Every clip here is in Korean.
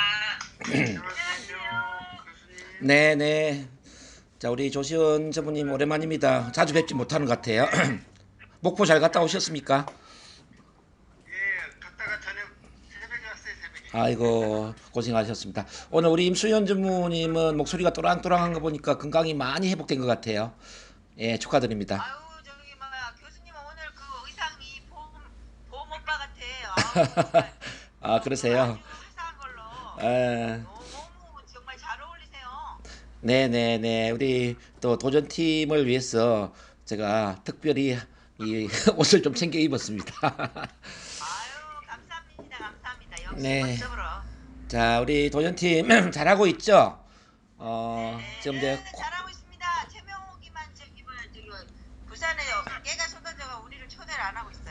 안녕하세요, 교수님. 네네. 자, 우리 조시원 전무님 오랜만입니다. 자주 뵙지 못하는 것 같아요. 목포 잘 갔다 오셨습니까? 예, 갔다가 저녁 새벽에 왔어요, 새벽에. 아이고, 고생하셨습니다. 오늘 우리 임수연 전무님은 목소리가 또랑또랑한 거 보니까 건강이 많이 회복된 것 같아요. 예, 축하드립니다. 아유 저기 뭐야 교수님 오늘 그 의상이 보험 오빠 같아. 아우 정말 아, 그 아주 그러세요? 화사한 걸로 에, 너무 정말 잘 어울리세요. 네네네. 우리 또 도전팀을 위해서 제가 특별히 이 옷을 좀 챙겨 입었습니다. 아유 감사합니다 감사합니다. 역시 네. 멋져버려. 자, 우리 도전팀 잘하고 있죠? 지금 이제 네네 잘하고 있습니다. 최명욱이만 저기 뭐야 저기 부산에 깨가 쏟아져가 우리를 초대를 안 하고 있어요.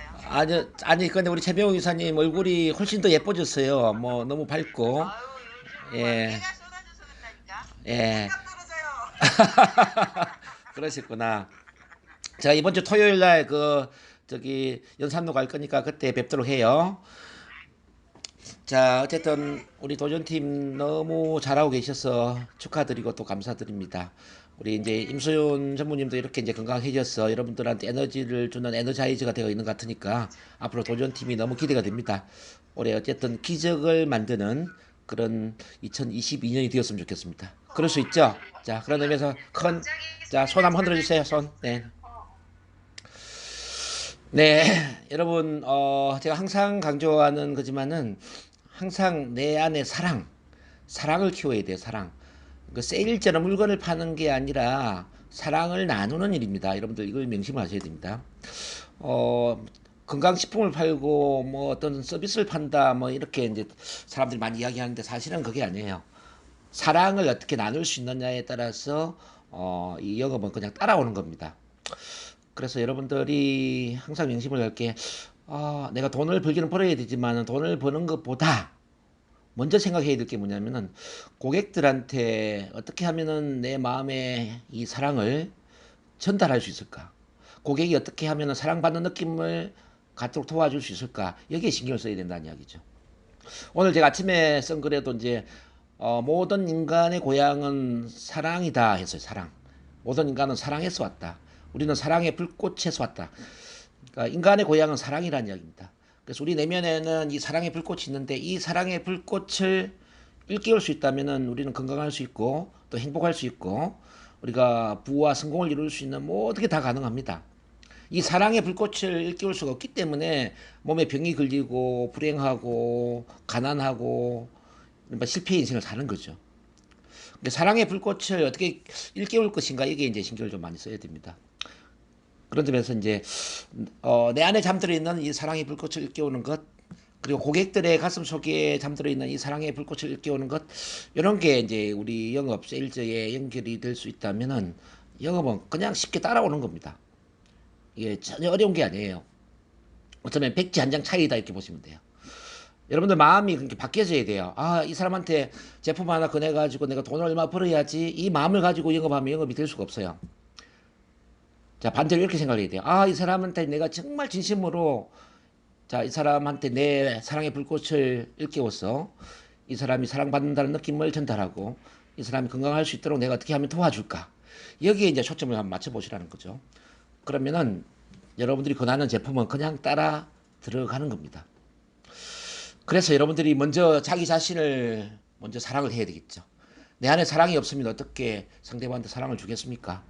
아니, 근데 우리 최병우 이사님 얼굴이 훨씬 더 예뻐졌어요. 뭐, 너무 밝고. 아유 요즘 뭐 예, 깨가 쏟아져서 그런다니까. 예. 생각 떨어져요. 그러셨구나. 자, 이번 주 토요일 날 저기, 연산로 갈 거니까 그때 뵙도록 해요. 자, 어쨌든, 우리 도전팀 너무 잘하고 계셔서 축하드리고 또 감사드립니다. 우리 이제 임소연 전무님도 이렇게 이제 건강해져서 여러분들한테 에너지를 주는 에너자이저가 되어 있는 것 같으니까 앞으로 도전팀이 너무 기대가 됩니다. 올해 어쨌든 기적을 만드는 그런 2022년이 되었으면 좋겠습니다. 그럴 수 있죠? 자, 그런 의미에서 자, 손 한번 흔들어 주세요, 손. 네. 네, 여러분, 제가 항상 강조하는 거지만은 항상 내 안에 사랑을 키워야 돼요, 사랑. 그 세일처럼 물건을 파는 게 아니라 사랑을 나누는 일입니다. 여러분들 이걸 명심하셔야 됩니다. 어, 건강식품을 팔고 뭐 어떤 서비스를 판다 뭐 이렇게 이제 사람들이 많이 이야기하는데 사실은 그게 아니에요. 사랑을 어떻게 나눌 수 있느냐에 따라서 이 영업은 그냥 따라오는 겁니다. 그래서 여러분들이 항상 명심을 할 게, 내가 돈을 벌기는 벌어야 되지만 돈을 버는 것보다 먼저 생각해야 될 게 뭐냐면은 고객들한테 어떻게 하면은 내 마음의 이 사랑을 전달할 수 있을까? 고객이 어떻게 하면은 사랑받는 느낌을 갖도록 도와줄 수 있을까? 여기에 신경을 써야 된다는 이야기죠. 오늘 제가 아침에 쓴 글에도 이제 모든 인간의 고향은 사랑이다 했어요. 사랑. 모든 인간은 사랑에서 왔다. 우리는 사랑의 불꽃에서 왔다. 그러니까 인간의 고향은 사랑이라는 이야기입니다. 그래서 우리 내면에는 이 사랑의 불꽃이 있는데 이 사랑의 불꽃을 일깨울 수 있다면은 우리는 건강할 수 있고 또 행복할 수 있고 우리가 부와 성공을 이룰 수 있는 모든 게 다 가능합니다. 이 사랑의 불꽃을 일깨울 수가 없기 때문에 몸에 병이 걸리고 불행하고 가난하고 뭐 실패 인생을 사는 거죠. 근데 사랑의 불꽃을 어떻게 일깨울 것인가 이게 이제 신경을 좀 많이 써야 됩니다. 그런 점에서 이제 내 안에 잠들어 있는 이 사랑의 불꽃을 일깨우는 것 그리고 고객들의 가슴 속에 잠들어 있는 이 사랑의 불꽃을 일깨우는 것 이런 게 이제 우리 영업 세일즈에 연결이 될 수 있다면은 영업은 그냥 쉽게 따라오는 겁니다. 이게 전혀 어려운 게 아니에요. 어쩌면 백지 한 장 차이다 이렇게 보시면 돼요. 여러분들 마음이 그렇게 바뀌어져야 돼요. 아, 이 사람한테 제품 하나 꺼내가지고 내가 돈을 얼마 벌어야지 이 마음을 가지고 영업하면 영업이 될 수가 없어요. 자, 반대로 이렇게 생각해야 돼요. 아, 이 사람한테 내가 정말 진심으로 자, 이 사람한테 내 사랑의 불꽃을 일깨워서 이 사람이 사랑받는다는 느낌을 전달하고 이 사람이 건강할 수 있도록 내가 어떻게 하면 도와줄까? 여기에 이제 초점을 한번 맞춰보시라는 거죠. 그러면은 여러분들이 권하는 제품은 그냥 따라 들어가는 겁니다. 그래서 여러분들이 먼저 자기 자신을 먼저 사랑을 해야 되겠죠. 내 안에 사랑이 없으면 어떻게 상대방한테 사랑을 주겠습니까?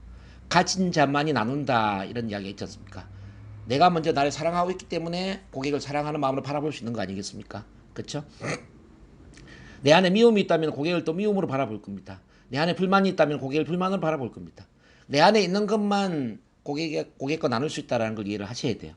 가진 자만이 나눈다 이런 이야기가 있지 않습니까? 내가 먼저 나를 사랑하고 있기 때문에 고객을 사랑하는 마음으로 바라볼 수 있는 거 아니겠습니까? 그렇죠? 내 안에 미움이 있다면 고객을 또 미움으로 바라볼 겁니다. 내 안에 불만이 있다면 고객을 불만으로 바라볼 겁니다. 내 안에 있는 것만 고객과 나눌 수 있다는 걸 이해를 하셔야 돼요.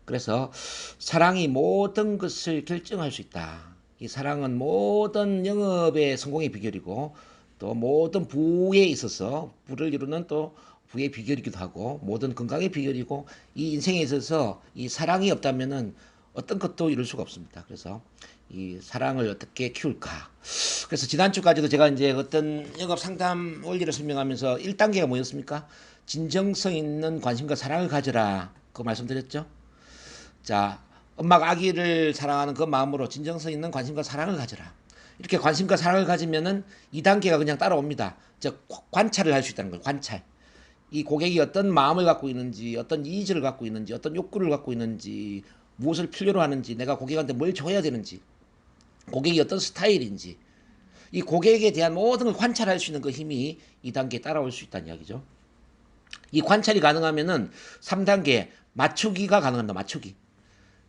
그래서 사랑이 모든 것을 결정할 수 있다. 이 사랑은 모든 영업의 성공의 비결이고 또 모든 부에 있어서 부를 이루는 또 부의 비결이기도 하고 모든 건강의 비결이고 이 인생에 있어서 이 사랑이 없다면은 어떤 것도 이룰 수가 없습니다. 그래서 이 사랑을 어떻게 키울까? 그래서 지난주까지도 제가 이제 어떤 영업 상담 원리를 설명하면서 1단계가 뭐였습니까? 진정성 있는 관심과 사랑을 가져라. 그 말씀드렸죠? 자, 엄마가 아기를 사랑하는 그 마음으로 진정성 있는 관심과 사랑을 가져라. 이렇게 관심과 사랑을 가지면은 2단계가 그냥 따라옵니다. 즉 관찰을 할 수 있다는 거예요. 관찰. 이 고객이 어떤 마음을 갖고 있는지, 어떤 니즈를 갖고 있는지, 어떤 욕구를 갖고 있는지, 무엇을 필요로 하는지, 내가 고객한테 뭘 줘야 되는지, 고객이 어떤 스타일인지, 이 고객에 대한 모든 걸 관찰할 수 있는 그 힘이 2단계에 따라올 수 있다는 이야기죠. 이 관찰이 가능하면은 3단계 맞추기가 가능합니다. 맞추기.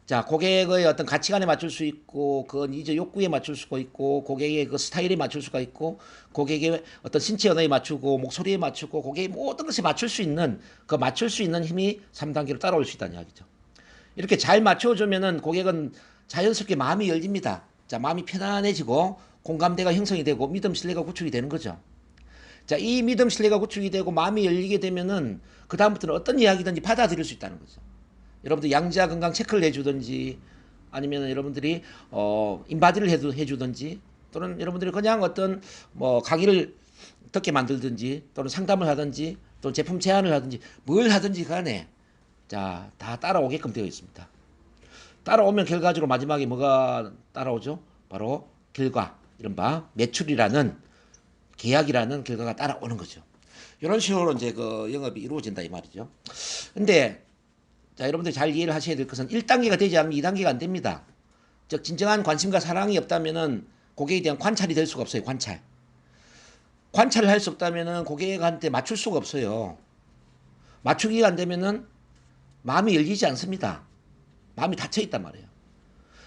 자, 고객의 어떤 가치관에 맞출 수 있고, 그 니즈 욕구에 맞출 수가 있고, 고객의 그 스타일에 맞출 수가 있고, 고객의 어떤 신체 언어에 맞추고, 목소리에 맞추고, 고객의 모든 것에 맞출 수 있는, 그 맞출 수 있는 힘이 3단계로 따라올 수 있다는 이야기죠. 이렇게 잘 맞춰주면은 고객은 자연스럽게 마음이 열립니다. 자, 마음이 편안해지고, 공감대가 형성이 되고, 믿음, 신뢰가 구축이 되는 거죠. 자, 이 믿음, 신뢰가 구축이 되고, 마음이 열리게 되면은, 그다음부터는 어떤 이야기든지 받아들일 수 있다는 거죠. 여러분들 양자 건강 체크를 해주든지 아니면 여러분들이 인바디를 해주든지 또는 여러분들이 그냥 어떤 뭐 강의를 듣게 만들든지 또는 상담을 하든지 또는 제품 제안을 하든지 뭘 하든지 간에 자, 다 따라오게끔 되어 있습니다. 따라오면 결과적으로 마지막에 뭐가 따라오죠? 바로 결과, 이른바 매출이라는 계약이라는 결과가 따라오는 거죠. 이런 식으로 이제 그 영업이 이루어진다 이 말이죠. 근데 자, 여러분들 잘 이해를 하셔야 될 것은 1단계가 되지 않으면 2단계가 안 됩니다. 즉 진정한 관심과 사랑이 없다면은 고객에 대한 관찰이 될 수가 없어요. 관찰. 관찰을 할 수 없다면은 고객한테 맞출 수가 없어요. 맞추기가 안 되면은 마음이 열리지 않습니다. 마음이 닫혀 있단 말이에요.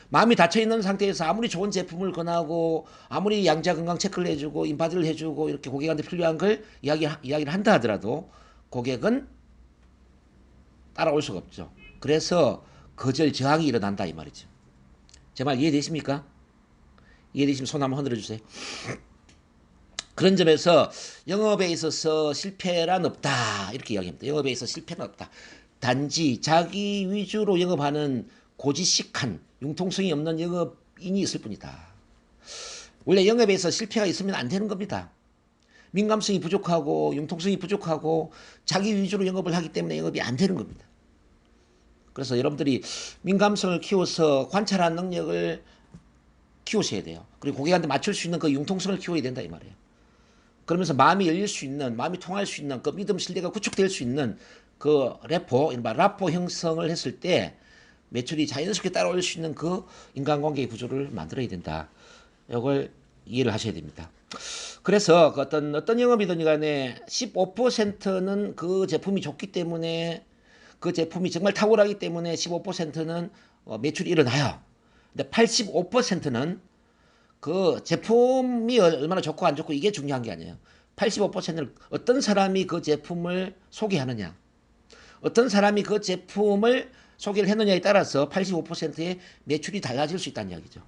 마음이 닫혀 있는 상태에서 아무리 좋은 제품을 권하고 아무리 양자 건강 체크를 해주고 인바디를 해주고 이렇게 고객한테 필요한 걸 이야기를 한다 하더라도 고객은 따라올 수가 없죠. 그래서 거절 저항이 일어난다 이 말이죠. 제 말 이해되십니까? 이해되시면 손 한번 흔들어 주세요. 그런 점에서 영업에 있어서 실패란 없다 이렇게 이야기합니다. 영업에 있어서 실패는 없다. 단지 자기 위주로 영업하는 고지식한 융통성이 없는 영업인이 있을 뿐이다. 원래 영업에 있어서 실패가 있으면 안 되는 겁니다. 민감성이 부족하고 융통성이 부족하고 자기 위주로 영업을 하기 때문에 영업이 안 되는 겁니다. 그래서 여러분들이 민감성을 키워서 관찰하는 능력을 키우셔야 돼요. 그리고 고객한테 맞출 수 있는 그 융통성을 키워야 된다 이 말이에요. 그러면서 마음이 열릴 수 있는, 마음이 통할 수 있는, 그 믿음, 신뢰가 구축될 수 있는 그 라포 형성을 했을 때 매출이 자연스럽게 따라올 수 있는 그 인간관계의 구조를 만들어야 된다. 이걸 이해를 하셔야 됩니다. 그래서 그 어떤 영업이든 간에 15%는 그 제품이 좋기 때문에 그 제품이 정말 탁월하기 때문에 15%는 매출이 일어나요. 근데 85%는 그 제품이 얼마나 좋고 안 좋고 이게 중요한 게 아니에요. 85%는 어떤 사람이 그 제품을 소개하느냐, 어떤 사람이 그 제품을 소개를 했느냐에 따라서 85%의 매출이 달라질 수 있다는 이야기죠.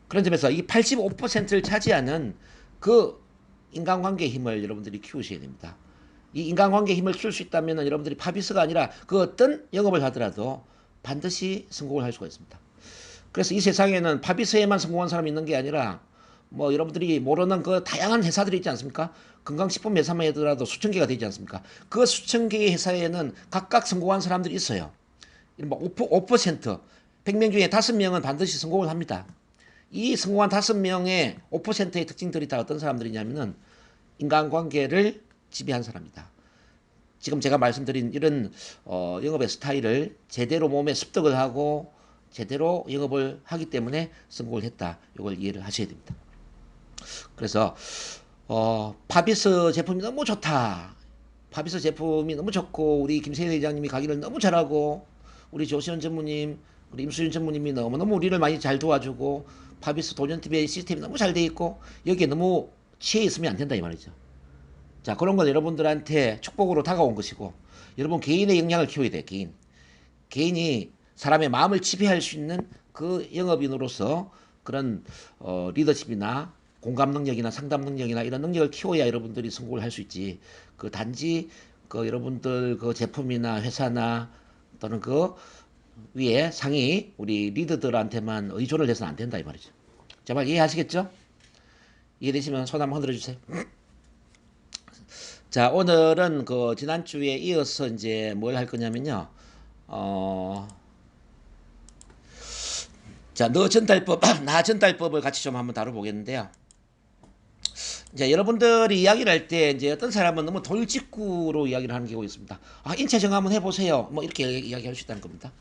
그런 점에서 이 85%를 차지하는 그 인간관계의 힘을 여러분들이 키우셔야 됩니다. 이 인간관계의 힘을 키울 수 있다면 여러분들이 파비스가 아니라 그 어떤 영업을 하더라도 반드시 성공을 할 수가 있습니다. 그래서 이 세상에는 파비스에만 성공한 사람이 있는 게 아니라 뭐 여러분들이 모르는 그 다양한 회사들이 있지 않습니까? 건강식품 회사만 하더라도 수천 개가 되지 않습니까? 그 수천 개의 회사에는 각각 성공한 사람들이 있어요. 5%, 100명 중에 5명은 반드시 성공을 합니다. 이 성공한 5명의 5%의 특징들이 다 어떤 사람들이냐면은 인간관계를 지배한 사람이다. 지금 제가 말씀드린 이런 영업의 스타일을 제대로 몸에 습득을 하고 제대로 영업을 하기 때문에 성공을 했다. 이걸 이해를 하셔야 됩니다. 그래서 파비스 제품이 너무 좋다. 파비스 제품이 너무 좋고 우리 김세현 회장님이 가기를 너무 잘하고 우리 조시현 전무님, 우리 임수윤 전무님이 너무너무 우리를 많이 잘 도와주고 파비스 도전TV의 시스템이 너무 잘 돼 있고 여기에 너무 취해 있으면 안 된다 이 말이죠. 자, 그런 건 여러분들한테 축복으로 다가온 것이고 여러분 개인의 역량을 키워야 돼요. 개인이 사람의 마음을 지배할 수 있는 그 영업인으로서 그런 리더십이나 공감 능력이나 상담 능력이나 이런 능력을 키워야 여러분들이 성공을 할 수 있지. 그 단지 그 여러분들 그 제품이나 회사나 또는 그 위에 상위 우리 리더들한테만 의존을 해서는 안 된다 이 말이죠. 제발 이해하시겠죠? 이해되시면 손 한번 흔들어 주세요. 자, 오늘은 그 지난주에 이어서 이제 뭘 할 거냐면요. 자, 너 전달법, 나 전달법을 같이 좀 한번 다뤄보겠는데요. 이제 여러분들이 이야기를 할 때 이제 어떤 사람은 너무 돌직구로 이야기를 하는 경우가 있습니다. 아, 인체 정화 한번 해보세요. 뭐 이렇게 이야기할 수 있다는 겁니다.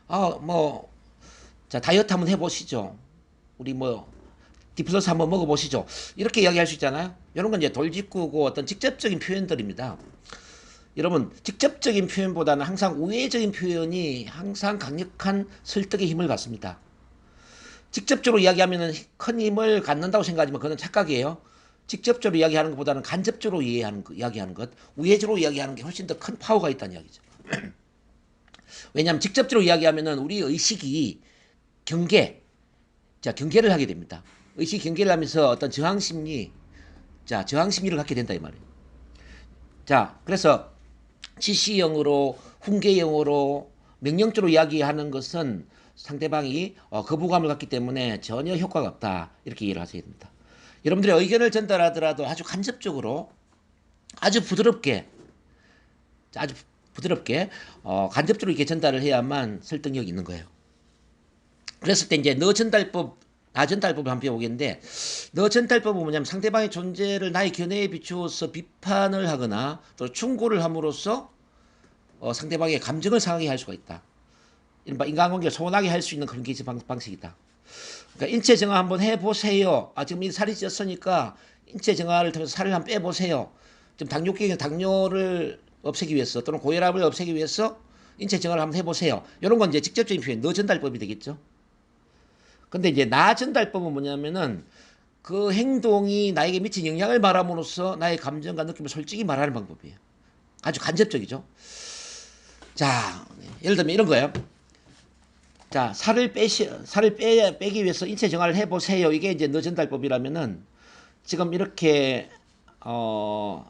아, 뭐, 자, 다이어트 한번 해보시죠. 우리 뭐, 디플러스 한번 먹어보시죠. 이렇게 이야기할 수 있잖아요. 이런 건 이제 돌직구고 어떤 직접적인 표현들입니다. 여러분, 직접적인 표현보다는 항상 우회적인 표현이 항상 강력한 설득의 힘을 갖습니다. 직접적으로 이야기하면 큰 힘을 갖는다고 생각하지만 그건 착각이에요. 직접적으로 이야기하는 것보다는 간접적으로 이야기하는 것, 우회적으로 이야기하는 게 훨씬 더 큰 파워가 있다는 이야기죠. 왜냐하면 직접적으로 이야기하면은 우리 의식이 경계를 하게 됩니다. 의식 경계를 하면서 어떤 저항심리를 갖게 된다 이 말이에요. 자, 그래서 지시형으로, 훈계형으로, 명령적으로 이야기하는 것은 상대방이 거부감을 갖기 때문에 전혀 효과가 없다. 이렇게 이해를 하셔야 됩니다. 여러분들의 의견을 전달하더라도 아주 간접적으로, 아주 부드럽게, 간접적으로 이렇게 전달을 해야만 설득력이 있는 거예요. 그랬을 때 이제 너 전달법, 나 전달법을 한번 배워보겠는데, 너 전달법은 뭐냐면 상대방의 존재를 나의 견해에 비추어서 비판을 하거나 또 충고를 함으로써 상대방의 감정을 상하게 할 수가 있다. 이른바 인간관계를 소원하게 할 수 있는 그런 게 방식이다. 그러니까 인체 정화 한번 해보세요. 아, 지금 이 살이 쪘으니까 인체 정화를 통해서 살을 한번 빼보세요. 지금 당뇨를 없애기 위해서 또는 고혈압을 없애기 위해서 인체 정화를 한번 해보세요. 이런 건 이제 직접적인 표현, 너 전달법이 되겠죠. 근데 이제 나 전달법은 뭐냐면은 그 행동이 나에게 미친 영향을 말함으로써 나의 감정과 느낌을 솔직히 말하는 방법이에요. 아주 간접적이죠. 자, 예를 들면 이런 거예요. 자, 살을 빼기 위해서 인체 정화를 해보세요. 이게 이제 너 전달법이라면은 지금 이렇게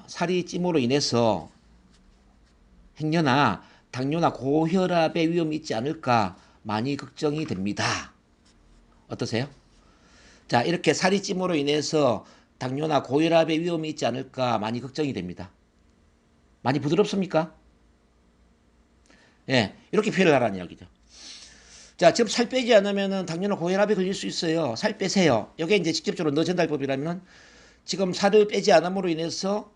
살이 찜으로 인해서 행여나 당뇨나 고혈압의 위험이 있지 않을까 많이 걱정이 됩니다. 어떠세요? 자, 이렇게 살이 찜으로 인해서 당뇨나 고혈압의 위험이 있지 않을까 많이 걱정이 됩니다. 많이 부드럽습니까? 예, 이렇게 표현을 하라는 이야기죠. 자, 지금 살 빼지 않으면 당뇨나 고혈압에 걸릴 수 있어요. 살 빼세요. 이게 이제 직접적으로 너 전달법이라면 지금 살을 빼지 않음으로 인해서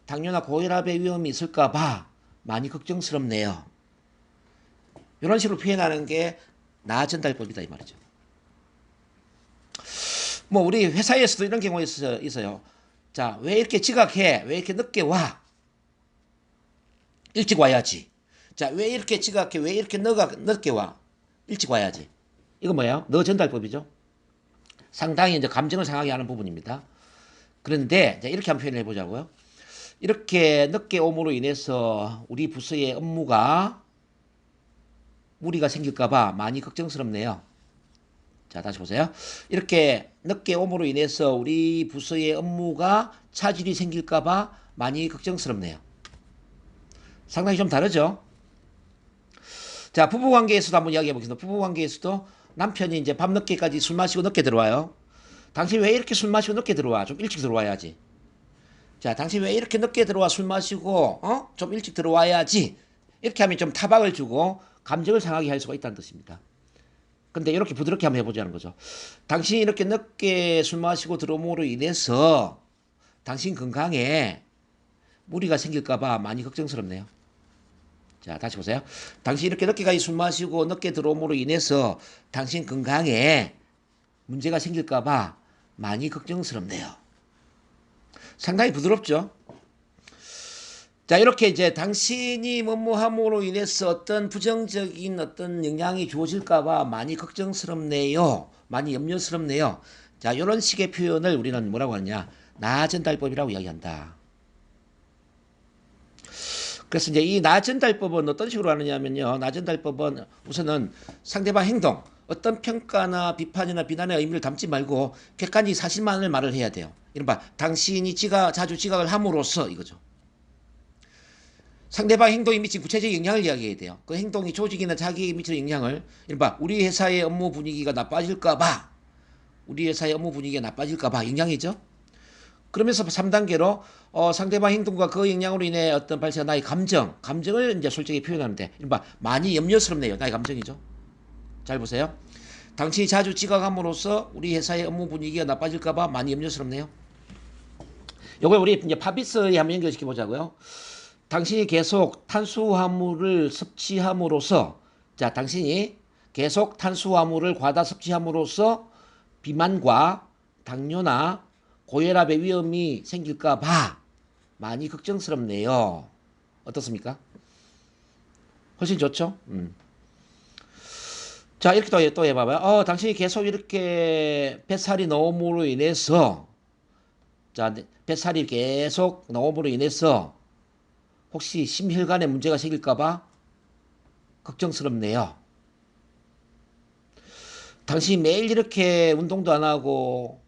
당뇨나 고혈압의 위험이 있을까 봐 많이 걱정스럽네요. 이런 식으로 표현하는 게 나 전달법이다 이 말이죠. 뭐 우리 회사에서도 이런 경우가 있어요. 자, 왜 이렇게 지각해? 왜 이렇게 늦게 와? 일찍 와야지. 자, 왜 이렇게 지각해? 왜 이렇게 늦게 와? 일찍 와야지. 이거 뭐예요? 너 전달법이죠. 상당히 이제 감정을 상하게 하는 부분입니다. 그런데 이렇게 한번 표현을 해보자고요. 이렇게 늦게 옴으로 인해서 우리 부서의 업무가 무리가 생길까봐 많이 걱정스럽네요. 자, 다시 보세요. 이렇게 늦게 옴으로 인해서 우리 부서의 업무가 차질이 생길까봐 많이 걱정스럽네요. 상당히 좀 다르죠? 자, 부부관계에서도 한번 이야기해 보겠습니다. 부부관계에서도 남편이 이제 밤늦게까지 술 마시고 늦게 들어와요. 당신 왜 이렇게 술 마시고 늦게 들어와? 좀 일찍 들어와야지. 자, 당신 왜 이렇게 늦게 들어와? 술 마시고, 좀 일찍 들어와야지. 이렇게 하면 좀 타박을 주고 감정을 상하게 할 수가 있다는 뜻입니다. 근데 이렇게 부드럽게 한번 해보자는 거죠. 당신이 이렇게 늦게 술 마시고 들어옴으로 인해서 당신 건강에 무리가 생길까봐 많이 걱정스럽네요. 자, 다시 보세요. 당신이 이렇게 늦게까지 술 마시고 늦게 들어옴으로 인해서 당신 건강에 문제가 생길까봐 많이 걱정스럽네요. 상당히 부드럽죠? 자, 이렇게 이제 당신이 뭐뭐함으로 인해서 어떤 부정적인 어떤 영향이 주어질까봐 많이 걱정스럽네요. 많이 염려스럽네요. 자, 이런 식의 표현을 우리는 뭐라고 하느냐? 나 전달법이라고 이야기한다. 그래서 이제 이 나 전달법은 어떤 식으로 하느냐면요. 나 전달법은 우선은 상대방 행동, 어떤 평가나 비판이나 비난의 의미를 담지 말고 객관적인 사실만을 말을 해야 돼요. 이른바 당신이 자주 지각을 함으로써 이거죠. 상대방 행동이 미친 구체적인 영향을 이야기해야 돼요. 그 행동이 조직이나 자기에게 미치는 영향을 이른바 우리 회사의 업무 분위기가 나빠질까봐 영향이죠. 그러면서 3단계로 상대방 행동과 그 영향으로 인해 어떤 발생한 나의 감정을 이제 솔직히 표현하는데 이른바 많이 염려스럽네요. 나의 감정이죠. 잘 보세요. 당신이 자주 지각함으로써 우리 회사의 업무 분위기가 나빠질까봐 많이 염려스럽네요. 요걸 우리 이제 파비스에 한번 연결시켜 보자고요. 당신이 계속 탄수화물을 섭취함으로써, 자, 당신이 계속 탄수화물을 과다 섭취함으로써 비만과 당뇨나 고혈압의 위험이 생길까 봐 많이 걱정스럽네요. 어떻습니까? 훨씬 좋죠? 자, 이렇게 또 해봐봐요. 당신이 계속 이렇게 뱃살이 나옴으로 인해서, 자, 뱃살이 계속 나옴으로 인해서 혹시 심혈관에 문제가 생길까 봐 걱정스럽네요. 당신이 매일 이렇게 운동도 안 하고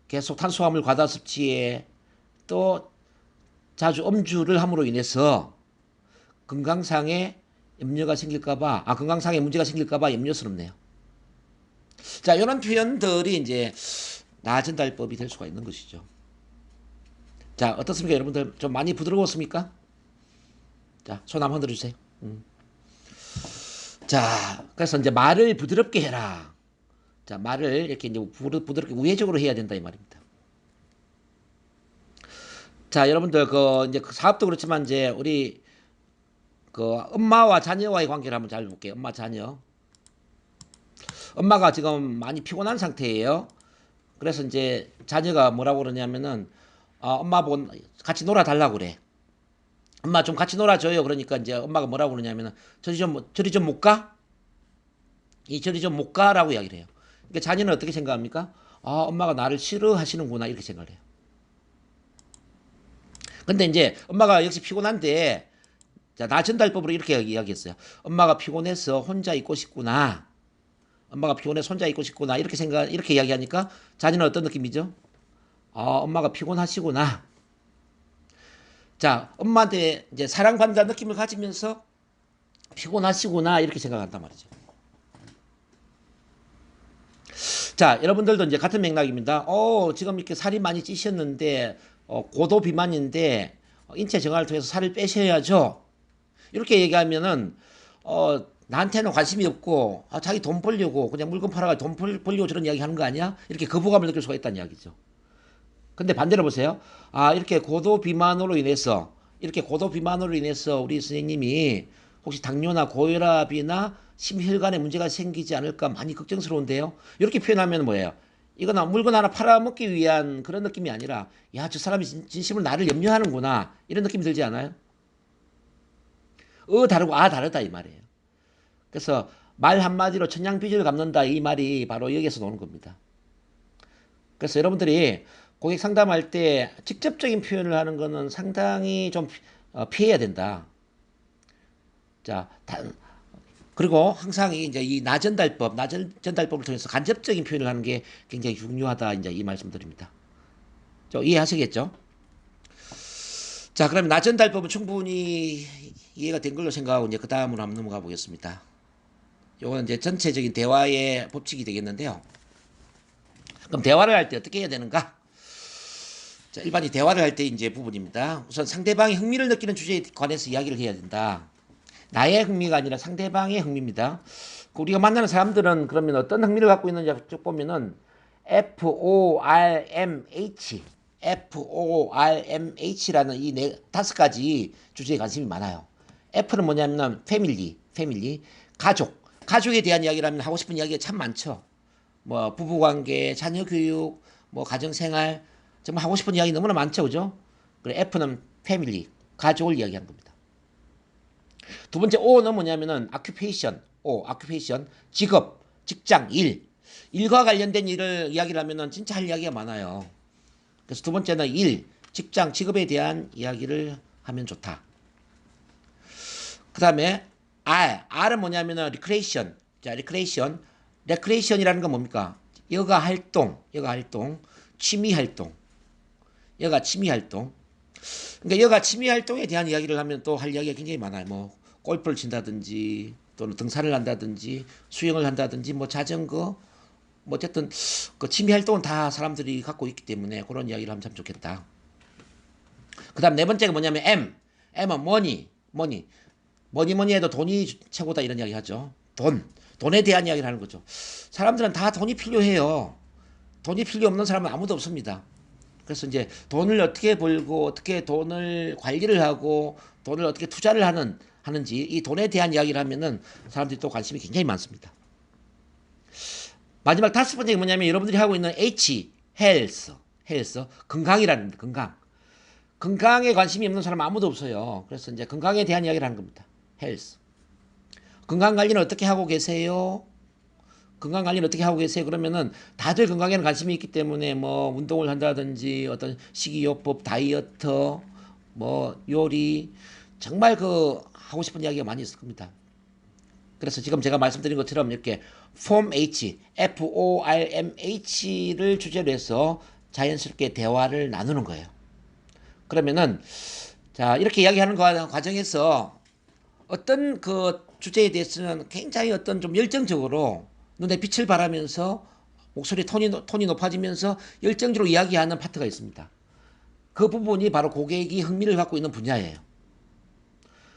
계속 탄수화물 과다 섭취에 또 자주 음주를 함으로 인해서 건강상의 염려가 생길까봐, 건강상의 문제가 생길까봐 염려스럽네요. 자, 이런 표현들이 이제 나아진다법이 될 수가 있는 것이죠. 자, 어떻습니까, 여러분들? 좀 많이 부드러웠습니까? 자, 손 한번 흔들어 주세요. 자, 그래서 이제 말을 부드럽게 해라. 자, 말을 이렇게 이제 부드럽게 우회적으로 해야 된다 이 말입니다. 자, 여러분들 이제 사업도 그렇지만 이제 우리 엄마와 자녀와의 관계를 한번 잘 볼게요. 엄마 자녀. 엄마가 지금 많이 피곤한 상태예요. 그래서 이제 자녀가 뭐라고 그러냐면은 엄마 보고 같이 놀아달라고 그래. 엄마 좀 같이 놀아줘요. 그러니까 이제 엄마가 뭐라고 그러냐면은 저리 좀 못 가? 저리 좀 못 가라고 이야기를 해요. 그러니까 자녀는 어떻게 생각합니까? 엄마가 나를 싫어하시는구나 이렇게 생각을 해요. 근데 이제 엄마가 역시 피곤한데, 자, 나 전달법으로 이렇게 이야기했어요. 엄마가 피곤해서 혼자 있고 싶구나. 엄마가 피곤해서 혼자 있고 싶구나. 이렇게 이야기하니까 자녀는 어떤 느낌이죠? 엄마가 피곤하시구나. 자, 엄마한테 이제 사랑받는다는 느낌을 가지면서 피곤하시구나. 이렇게 생각한단 말이죠. 자, 여러분들도 이제 같은 맥락입니다. 지금 이렇게 살이 많이 찌셨는데, 고도 비만인데, 인체 정화를 통해서 살을 빼셔야죠. 이렇게 얘기하면은, 나한테는 관심이 없고, 자기 돈 벌려고, 그냥 물건 팔아가지고 돈 벌려고 저런 이야기 하는 거 아니야? 이렇게 거부감을 느낄 수가 있다는 이야기죠. 근데 반대로 보세요. 이렇게 고도 비만으로 인해서 우리 선생님이 혹시 당뇨나 고혈압이나 심혈관에 문제가 생기지 않을까 많이 걱정스러운데요. 이렇게 표현하면 뭐예요? 이거는 물건 하나 팔아먹기 위한 그런 느낌이 아니라, 야, 저 사람이 진심으로 나를 염려하는구나. 이런 느낌이 들지 않아요? 다르고 다르다 이 말이에요. 그래서 말 한마디로 천냥빚을 갚는다 이 말이 바로 여기에서 나오는 겁니다. 그래서 여러분들이 고객 상담할 때 직접적인 표현을 하는 거는 상당히 좀 피해야 된다. 자, 그리고 항상 이제 이 나전달법을 통해서 간접적인 표현을 하는 게 굉장히 중요하다. 이제 이 말씀드립니다. 이해하시겠죠? 자, 그러면 나전달법은 충분히 이해가 된 걸로 생각하고 이제 그 다음으로 한번 넘어가 보겠습니다. 요건 이제 전체적인 대화의 법칙이 되겠는데요. 그럼 대화를 할 때 어떻게 해야 되는가? 자, 일반이 대화를 할 때 이제 부분입니다. 우선 상대방이 흥미를 느끼는 주제에 관해서 이야기를 해야 된다. 나의 흥미가 아니라 상대방의 흥미입니다. 우리가 만나는 사람들은 그러면 어떤 흥미를 갖고 있는지 쭉 보면은 FORMH라는 이 다섯 가지 주제에 관심이 많아요. F는 뭐냐면 패밀리, 가족에 대한 이야기를 하면 하고 싶은 이야기가 참 많죠. 뭐 부부관계, 자녀교육, 뭐 가정생활, 정말 하고 싶은 이야기 너무나 많죠, 그죠? 그래 F는 패밀리, 가족을 이야기하는 겁니다. 두 번째 O는 뭐냐면은 occupation, 직업, 직장, 일과 관련된 일을 이야기를 하면은 진짜 할 이야기가 많아요. 그래서 두 번째는 직장, 직업에 대한 이야기를 하면 좋다. 그 다음에 R은 뭐냐면은 recreation. 자, recreation이라는 건 뭡니까? 여가 활동, 취미 활동. 그러니까 여가 취미 활동에 대한 이야기를 하면 또 할 이야기가 굉장히 많아요. 뭐 골프를 친다든지 또는 등산을 한다든지 수영을 한다든지 뭐 자전거 뭐 어쨌든 그 취미 활동은 다 사람들이 갖고 있기 때문에 그런 이야기를 하면 참 좋겠다. 그다음 네 번째가 뭐냐면 M은 뭐니 해도 돈이 최고다 이런 이야기 하죠. 돈에 대한 이야기를 하는 거죠. 사람들은 다 돈이 필요해요. 돈이 필요 없는 사람은 아무도 없습니다. 그래서 이제 돈을 어떻게 벌고 어떻게 돈을 관리를 하고 돈을 어떻게 투자를 하는지 이 돈에 대한 이야기를 하면은 사람들이 또 관심이 굉장히 많습니다. 마지막 5번째가 뭐냐면 여러분들이 하고 있는 H, 헬스, 건강이라는 겁니다. 건강. 건강에 관심이 없는 사람 아무도 없어요. 그래서 이제 건강에 대한 이야기를 하는 겁니다. 헬스. 건강 관리는 어떻게 하고 계세요? 건강 관리는 어떻게 하고 계세요? 그러면은 다들 건강에는 관심이 있기 때문에 뭐 운동을 한다든지 어떤 식이요법, 다이어트, 뭐 요리 정말 그 하고 싶은 이야기가 많이 있을 겁니다. 그래서 지금 제가 말씀드린 것처럼 이렇게 FORMH를 주제로 해서 자연스럽게 대화를 나누는 거예요. 그러면은 자 이렇게 이야기하는 과정에서 어떤 그 주제에 대해서는 굉장히 어떤 좀 열정적으로 눈에 빛을 발하면서 목소리 톤이 높아지면서 열정적으로 이야기하는 파트가 있습니다. 그 부분이 바로 고객이 흥미를 갖고 있는 분야예요.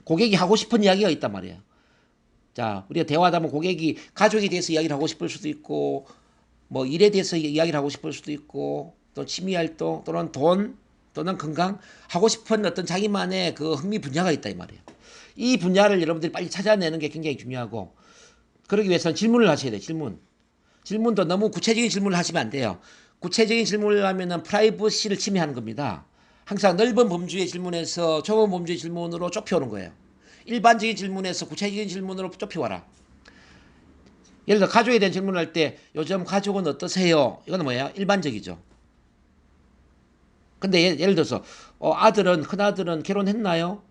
고객이 하고 싶은 이야기가 있단 말이에요. 자, 우리가 대화하다 보면 고객이 가족에 대해서 이야기를 하고 싶을 수도 있고, 뭐 일에 대해서 이야기를 하고 싶을 수도 있고, 또 취미활동 또는 돈 또는 건강 하고 싶은 어떤 자기만의 그 흥미 분야가 있다 이 말이에요. 이 분야를 여러분들이 빨리 찾아내는 게 굉장히 중요하고, 그러기 위해서는 질문을 하셔야 돼요. 질문도 너무 구체적인 질문을 하시면 안 돼요. 구체적인 질문을 하면은 프라이버시를 침해하는 겁니다. 항상 넓은 범주의 질문에서 좁은 범주의 질문으로 좁혀오는 거예요. 일반적인 질문에서 구체적인 질문으로 좁혀와라. 예를 들어 가족에 대한 질문을 할 때 요즘 가족은 어떠세요? 이거는 뭐예요? 일반적이죠. 근데 예를 들어서 큰아들은 결혼했나요?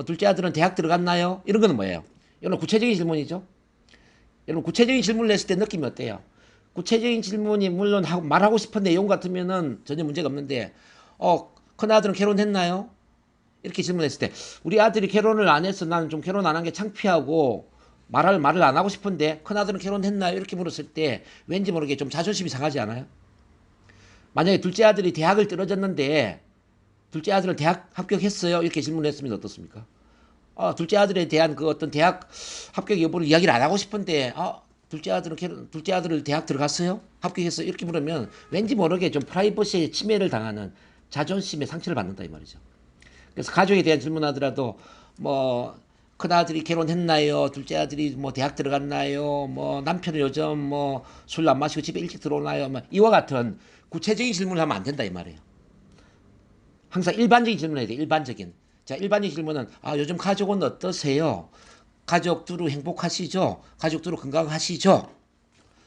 둘째 아들은 대학 들어갔나요? 이런 거는 뭐예요? 이건 구체적인 질문이죠. 여러분 구체적인 질문을 했을 때 느낌이 어때요? 구체적인 질문이 물론 말하고 싶은 내용 같으면은 전혀 문제가 없는데 큰아들은 결혼했나요? 이렇게 질문했을 때 우리 아들이 결혼을 안 해서 나는 좀 결혼 안 한 게 창피하고 말을 안 하고 싶은데 큰아들은 결혼했나요? 이렇게 물었을 때 왠지 모르게 좀 자존심이 상하지 않아요? 만약에 둘째 아들이 대학을 떨어졌는데 둘째 아들은 대학 합격했어요? 이렇게 질문했으면 어떻습니까? 둘째 아들에 대한 그 어떤 대학 합격 여부를 이야기를 안 하고 싶은데 둘째 아들을 대학 들어갔어요? 합격했어요? 이렇게 물으면 왠지 모르게 좀 프라이버시에 침해를 당하는 자존심의 상처를 받는다 이 말이죠. 그래서 가족에 대한 질문하더라도 뭐 큰아들이 결혼했나요? 둘째 아들이 뭐 대학 들어갔나요? 뭐 남편은 요즘 뭐 술 안 마시고 집에 일찍 들어오나요? 뭐 이와 같은 구체적인 질문을 하면 안 된다 이 말이에요. 항상 일반적인 질문을 해야 돼. 일반적인. 자, 일반적인 질문은 요즘 가족은 어떠세요? 가족 두루 행복하시죠? 가족 두루 건강하시죠?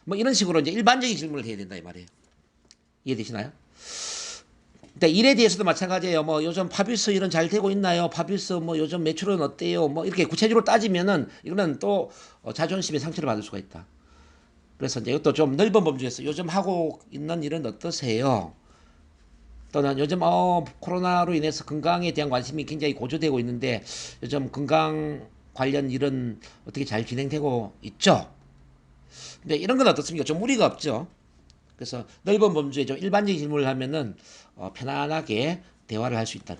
뭐 이런 식으로 이제 일반적인 질문을 해야 된다 이 말이에요. 이해되시나요? 근데 일에 대해서도 마찬가지예요. 뭐 요즘 파빌스 일은 잘 되고 있나요? 파빌스 뭐 요즘 매출은 어때요? 뭐 이렇게 구체적으로 따지면은 이거는 또 자존심의 상처를 받을 수가 있다. 그래서 이제 이것도 좀 넓은 범주에서 요즘 하고 있는 일은 어떠세요? 또는 요즘 코로나로 인해서 건강에 대한 관심이 굉장히 고조되고 있는데 요즘 건강 관련 일은 어떻게 잘 진행되고 있죠? 근데 이런 건 어떻습니까? 좀 무리가 없죠. 그래서 넓은 범주에 좀 일반적인 질문을 하면은 편안하게 대화를 할 수 있다.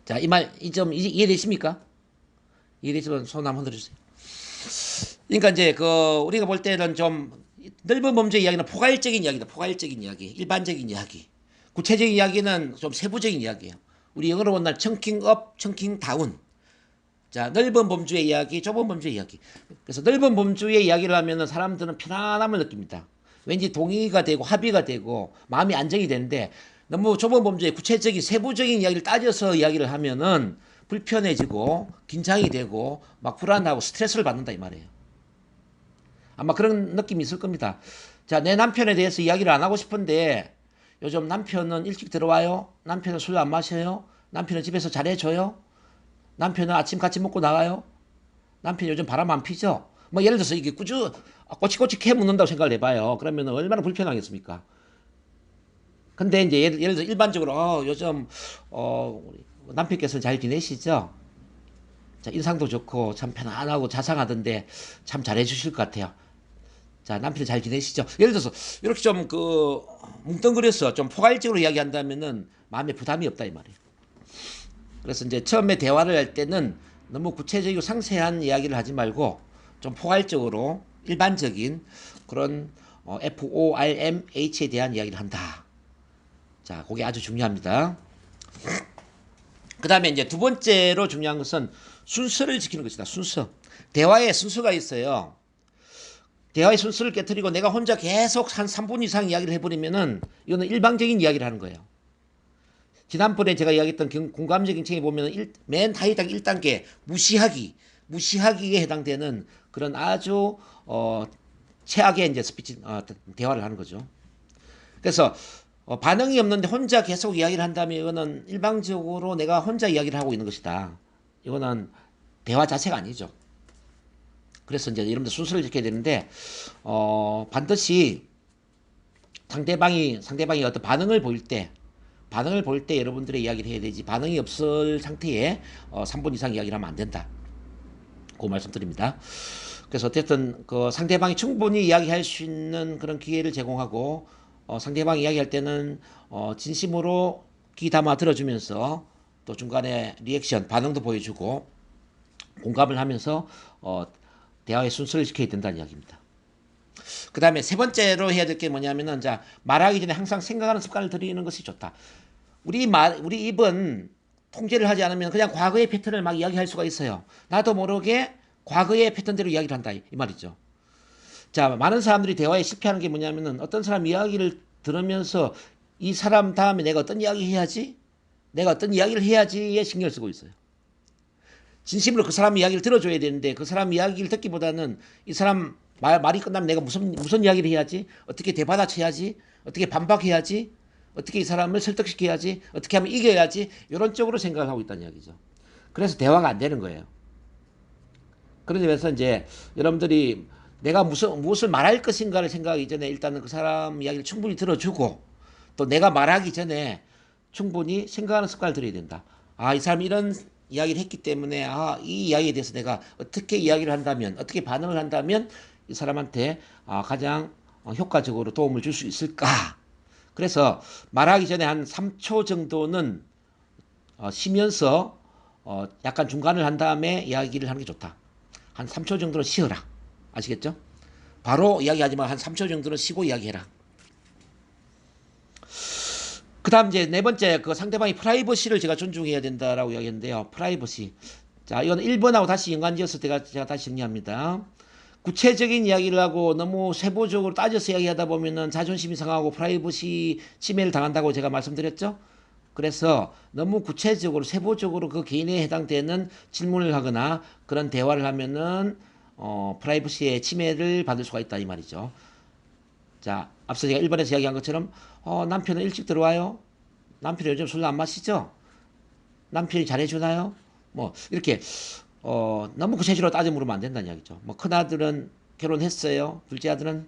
자, 이 점 이해되십니까? 이해되시면 손 한번 흔들어주세요. 그러니까 이제 우리가 볼 때는 좀 넓은 범주의 이야기는 포괄적인 이야기다. 포괄적인 이야기, 일반적인 이야기. 구체적인 이야기는 좀 세부적인 이야기예요. 우리 영어로 본다면 chunking up, chunking down. 자, 넓은 범주의 이야기, 좁은 범주의 이야기. 그래서 넓은 범주의 이야기를 하면은 사람들은 편안함을 느낍니다. 왠지 동의가 되고 합의가 되고 마음이 안정이 되는데 너무 좁은 범주의 구체적인 세부적인 이야기를 따져서 이야기를 하면은 불편해지고 긴장이 되고 막 불안하고 스트레스를 받는다 이 말이에요. 아마 그런 느낌이 있을 겁니다. 자, 내 남편에 대해서 이야기를 안 하고 싶은데 요즘 남편은 일찍 들어와요? 남편은 술 안 마셔요? 남편은 집에서 잘해줘요? 남편은 아침 같이 먹고 나가요? 남편이 요즘 바람 안 피죠? 뭐 예를 들어서 이게 꼬치꼬치 캐 묻는다고 생각을 해봐요. 그러면 얼마나 불편하겠습니까? 근데 이제 예를 들어 일반적으로 요즘 남편께서 잘 지내시죠? 자, 인상도 좋고 참 편안하고 자상하던데 참 잘해주실 것 같아요. 자, 남편이 잘 지내시죠? 예를 들어서 이렇게 좀 뭉뚱그려서 좀 포괄적으로 이야기한다면은 마음에 부담이 없다 이 말이에요. 그래서 이제 처음에 대화를 할 때는 너무 구체적이고 상세한 이야기를 하지 말고 좀 포괄적으로 일반적인 그런 FORMH에 대한 이야기를 한다. 자, 그게 아주 중요합니다. 그 다음에 이제 두 번째로 중요한 것은 순서를 지키는 것이다. 순서. 대화에 순서가 있어요. 대화의 순서를 깨뜨리고 내가 혼자 계속 한 3분 이상 이야기를 해버리면은 이거는 일방적인 이야기를 하는 거예요. 지난번에 제가 이야기했던 공감적인 책에 보면 맨 하위당 1단계 무시하기에 해당되는 그런 아주 최악의 이제 스피치 대화를 하는 거죠. 그래서 반응이 없는데 혼자 계속 이야기를 한다면 이거는 일방적으로 내가 혼자 이야기를 하고 있는 것이다. 이거는 대화 자체가 아니죠. 그래서 이제 여러분들 순서를 지켜야 되는데 반드시 상대방이 어떤 반응을 보일 때 여러분들의 이야기를 해야 되지 반응이 없을 상태에 3분 이상 이야기를 하면 안 된다. 그 말씀드립니다. 그래서 어쨌든 그 상대방이 충분히 이야기할 수 있는 그런 기회를 제공하고 상대방이 이야기할 때는 진심으로 귀 담아 들어주면서 또 중간에 리액션 반응도 보여주고 공감을 하면서 대화의 순서를 지켜야 된다는 이야기입니다. 그 다음에 세 번째로 해야 될 게 뭐냐면은 자 말하기 전에 항상 생각하는 습관을 들이는 것이 좋다. 우리 입은 통제를 하지 않으면 그냥 과거의 패턴을 막 이야기할 수가 있어요. 나도 모르게 과거의 패턴대로 이야기를 한다 이 말이죠. 자 많은 사람들이 대화에 실패하는 게 뭐냐면은 어떤 사람 이야기를 들으면서 이 사람 다음에 내가 어떤 이야기 해야지 내가 어떤 이야기를 해야지에 신경을 쓰고 있어요. 진심으로 그 사람 이야기를 들어줘야 되는데 그 사람 이야기를 듣기보다는 이 사람 말이 끝나면 내가 무슨 이야기를 해야지 어떻게 대받아쳐야지 어떻게 반박해야지 어떻게 이 사람을 설득시켜야지 어떻게 하면 이겨야지 이런 쪽으로 생각을 하고 있다는 이야기죠. 그래서 대화가 안 되는 거예요. 그런 점에서 이제 여러분들이 내가 무엇을 말할 것인가를 생각하기 전에 일단은 그 사람 이야기를 충분히 들어주고 또 내가 말하기 전에 충분히 생각하는 습관을 들여야 된다. 아, 이 사람이 이런 이야기를 했기 때문에 이 이야기에 대해서 내가 어떻게 이야기를 한다면 어떻게 반응을 한다면 이 사람한테 가장 효과적으로 도움을 줄 수 있을까. 그래서 말하기 전에 한 3초 정도는 쉬면서 약간 중간을 한 다음에 이야기를 하는 게 좋다. 한 3초 정도는 쉬어라. 아시겠죠? 바로 이야기하지 마. 한 3초 정도는 쉬고 이야기해라. 그 다음 이제 네 번째 그 상대방의 프라이버시를 제가 존중해야 된다라고 이야기했는데요. 프라이버시. 자, 이건 1번하고 다시 연관지어서 제가 다시 정리합니다. 구체적인 이야기를 하고 너무 세부적으로 따져서 이야기하다 보면은 자존심이 상하고 프라이버시 침해를 당한다고 제가 말씀드렸죠. 그래서 너무 구체적으로 세부적으로 그 개인에 해당되는 질문을 하거나 그런 대화를 하면은 프라이버시의 침해를 받을 수가 있다 이 말이죠. 자, 앞서 제가 1번에서 이야기한 것처럼 남편은 일찍 들어와요. 남편이 요즘 술 안 마시죠? 남편이 잘해주나요? 뭐 이렇게 너무 구체적으로 따져 물으면 안 된다는 이야기죠. 뭐 큰아들은 결혼했어요. 둘째 아들은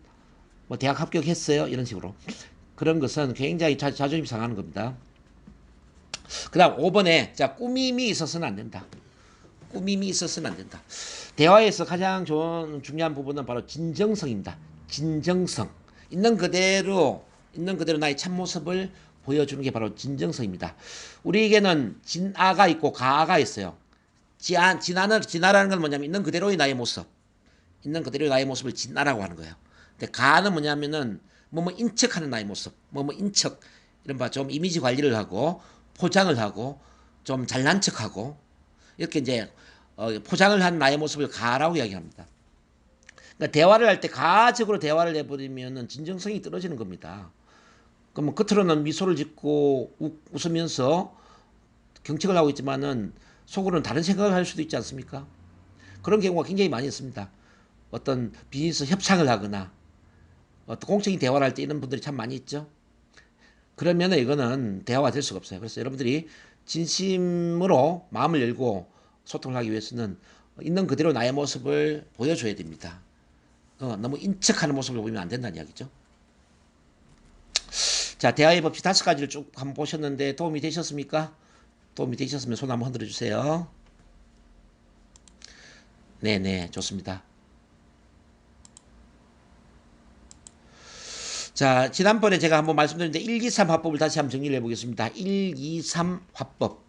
뭐 대학 합격했어요. 이런 식으로. 그런 것은 굉장히 자존심 상하는 겁니다. 그 다음 5번에 자 꾸밈이 있어서는 안 된다. 꾸밈이 있어서는 안 된다. 대화에서 가장 중요한 부분은 바로 진정성입니다. 진정성. 있는 그대로 나의 참모습을 보여주는 게 바로 진정성입니다. 우리에게는 진아가 있고 가아가 있어요. 진아라는 건 뭐냐면 있는 그대로의 나의 모습. 있는 그대로의 나의 모습을 진아라고 하는 거예요. 근데 가아는 뭐냐면은 뭐뭐 인척하는 나의 모습. 뭐뭐 인척. 이런 좀 이미지 관리를 하고 포장을 하고 좀 잘난 척하고 이렇게 이제 포장을 한 나의 모습을 가아라고 이야기합니다. 그러니까 대화를 할 때 가적으로 대화를 해버리면은 진정성이 떨어지는 겁니다. 그러면 겉으로는 미소를 짓고 웃으면서 경책을 하고 있지만은 속으로는 다른 생각을 할 수도 있지 않습니까? 그런 경우가 굉장히 많이 있습니다. 어떤 비즈니스 협상을 하거나 어떤 공적인 대화를 할 때 이런 분들이 참 많이 있죠. 그러면 이거는 대화가 될 수가 없어요. 그래서 여러분들이 진심으로 마음을 열고 소통을 하기 위해서는 있는 그대로 나의 모습을 보여줘야 됩니다. 너무 인척하는 모습을 보이면 안 된다는 이야기죠. 자, 대화의 법칙 5가지를 쭉 한번 보셨는데 도움이 되셨습니까? 도움이 되셨으면 손 한번 흔들어 주세요. 네네, 좋습니다. 자, 지난번에 제가 한번 말씀드렸는데 1, 2, 3 화법을 다시 한번 정리를 해보겠습니다. 1, 2, 3 화법.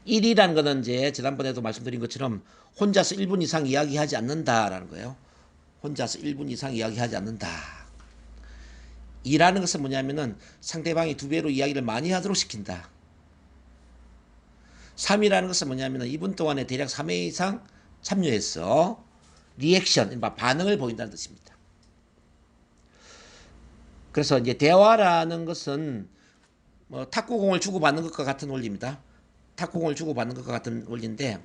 1이라는 거는 이제 지난번에도 말씀드린 것처럼 혼자서 1분 이상 이야기하지 않는다라는 거예요. 혼자서 1분 이상 이야기하지 않는다. 2라는 것은 뭐냐면은 상대방이 2배로 이야기를 많이 하도록 시킨다. 3이라는 것은 뭐냐면은 2분 동안에 대략 3회 이상 참여해서 리액션, 반응을 보인다는 뜻입니다. 그래서 이제 대화라는 것은 뭐 탁구공을 주고받는 것과 같은 원리입니다. 탁구공을 주고받는 것과 같은 원리인데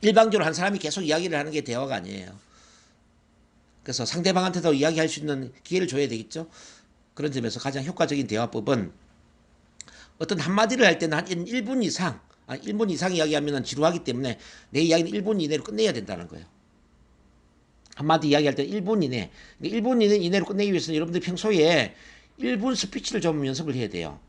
일방적으로 한 사람이 계속 이야기를 하는 게 대화가 아니에요. 그래서 상대방한테도 이야기할 수 있는 기회를 줘야 되겠죠. 그런 점에서 가장 효과적인 대화법은 어떤 한마디를 할 때는 한 1분 이상, 1분 이상 이야기하면 지루하기 때문에 내 이야기는 1분 이내로 끝내야 된다는 거예요. 한마디 이야기할 때 1분 이내. 1분 이내로 끝내기 위해서는 여러분들이 평소에 1분 스피치를 좀 연습을 해야 돼요.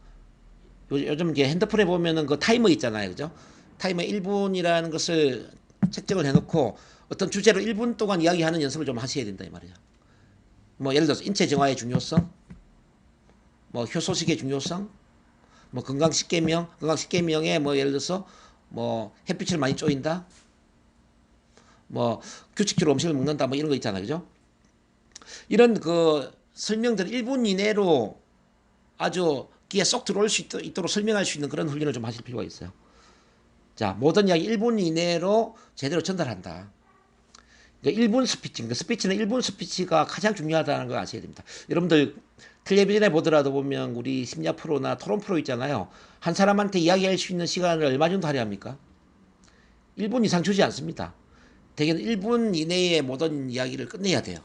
요즘 이제 핸드폰에 보면은 그 타이머 있잖아요. 그죠? 타이머 1분이라는 것을 책정을 해놓고 어떤 주제로 1분 동안 이야기하는 연습을 좀 하셔야 된다 이 말이에요. 뭐 예를 들어서 인체 정화의 중요성, 뭐 효소식의 중요성, 뭐 건강 10계명에 뭐 예를 들어서 뭐 햇빛을 많이 쬐인다, 뭐 규칙적으로 음식을 먹는다, 뭐 이런 거 있잖아요. 그죠? 이런 그 설명들을 1분 이내로 아주 귀에 쏙 들어올 수 있도록 설명할 수 있는 그런 훈련을 좀 하실 필요가 있어요. 자, 모든 이야기 1분 이내로 제대로 전달한다. 그러니까 1분 스피치, 그러니까 스피치는 1분 스피치가 가장 중요하다는 걸 아셔야 됩니다. 여러분들 텔레비전에 보더라도 보면 우리 심야 프로나 토론 프로 있잖아요. 한 사람한테 이야기할 수 있는 시간을 얼마 정도 할애합니까? 1분 이상 주지 않습니다. 대개는 1분 이내에 모든 이야기를 끝내야 돼요.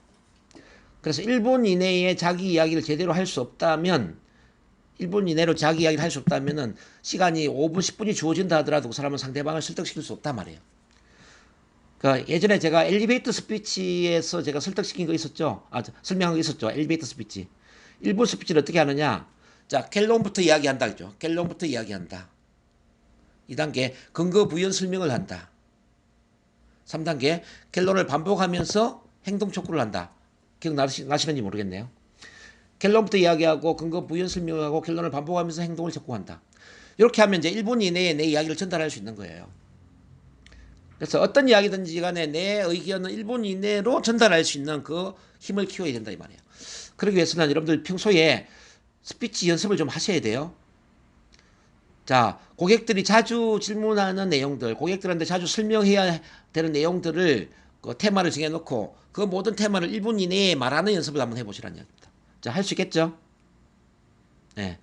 그래서 1분 이내에 자기 이야기를 제대로 할 수 없다면 1분 이내로 자기 이야기를 할 수 없다면은 시간이 5분, 10분이 주어진다 하더라도 그 사람은 상대방을 설득시킬 수 없단 말이에요. 그러니까 예전에 제가 엘리베이터 스피치에서 제가 설득시킨 거 있었죠. 설명한 거 있었죠. 엘리베이터 스피치. 1분 스피치를 어떻게 하느냐. 자, 결론부터 이야기한다. 그죠. 결론부터 이야기한다. 2단계, 근거 부연 설명을 한다. 3단계, 결론을 반복하면서 행동 촉구를 한다. 기억나시는지 모르겠네요. 결론부터 이야기하고 근거 부연 설명하고 결론을 반복하면서 행동을 촉구한다. 이렇게 하면 이제 1분 이내에 내 이야기를 전달할 수 있는 거예요. 그래서 어떤 이야기든지 간에 내 의견은 1분 이내로 전달할 수 있는 그 힘을 키워야 된다 이 말이에요. 그러기 위해서는 여러분들 평소에 스피치 연습을 좀 하셔야 돼요. 자, 고객들이 자주 질문하는 내용들, 고객들한테 자주 설명해야 되는 내용들을 그 테마를 정해놓고 그 모든 테마를 1분 이내에 말하는 연습을 한번 해보시라는 이야기입니다. 자, 할 수 있겠죠? 네.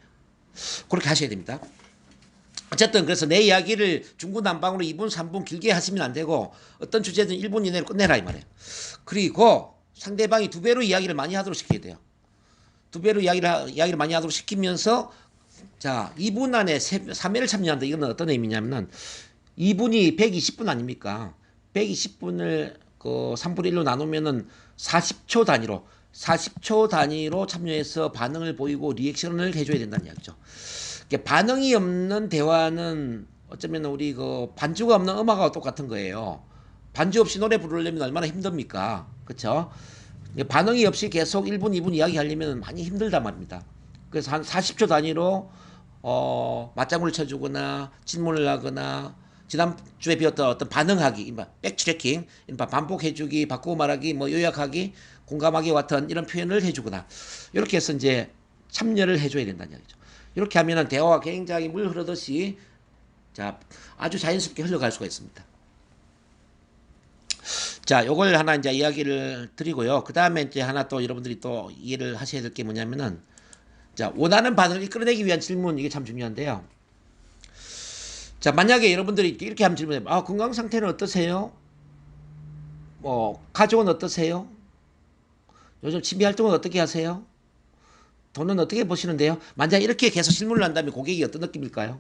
그렇게 하셔야 됩니다. 어쨌든 그래서 내 이야기를 중구난방으로 2분, 3분 길게 하시면 안 되고 어떤 주제든 1분 이내로 끝내라 이 말이에요. 그리고 상대방이 2배로 이야기를 많이 하도록 시켜야 돼요. 2배로 이야기를 많이 하도록 시키면서 자, 2분 안에 3회를 참여한다. 이건 어떤 의미냐면은 2분이 120분 아닙니까? 120분을 그 3분의 1로 나누면은 40초 단위로 참여해서 반응을 보이고 리액션을 해줘야 된다는 이야기죠. 반응이 없는 대화는 어쩌면 우리 그 반주가 없는 음악하고 똑같은 거예요. 반주 없이 노래 부르려면 얼마나 힘듭니까? 그렇죠? 반응이 없이 계속 1분, 2분 이야기하려면 많이 힘들단 말입니다. 그래서 한 40초 단위로 맞장구를 쳐주거나 질문을 하거나 지난주에 배웠던 어떤 반응하기, 백트래킹, 반복해주기, 바꾸고 말하기, 뭐 요약하기, 공감하기 같은 이런 표현을 해주거나 이렇게 해서 이제 참여를 해줘야 된다는 이야기죠. 이렇게 하면은 대화가 굉장히 물 흐르듯이 자 아주 자연스럽게 흘러갈 수가 있습니다. 자, 요걸 하나 이제 이야기를 드리고요. 그 다음에 이제 하나 또 여러분들이 또 이해를 하셔야 될 게 뭐냐면은 자, 원하는 반응을 이끌어내기 위한 질문 이게 참 중요한데요. 자, 만약에 여러분들이 이렇게 하면 질문해요. 건강 상태는 어떠세요? 뭐 가족은 어떠세요? 요즘 취미 활동은 어떻게 하세요? 돈은 어떻게 버시는데요? 만약 이렇게 계속 질문을 한다면 고객이 어떤 느낌일까요?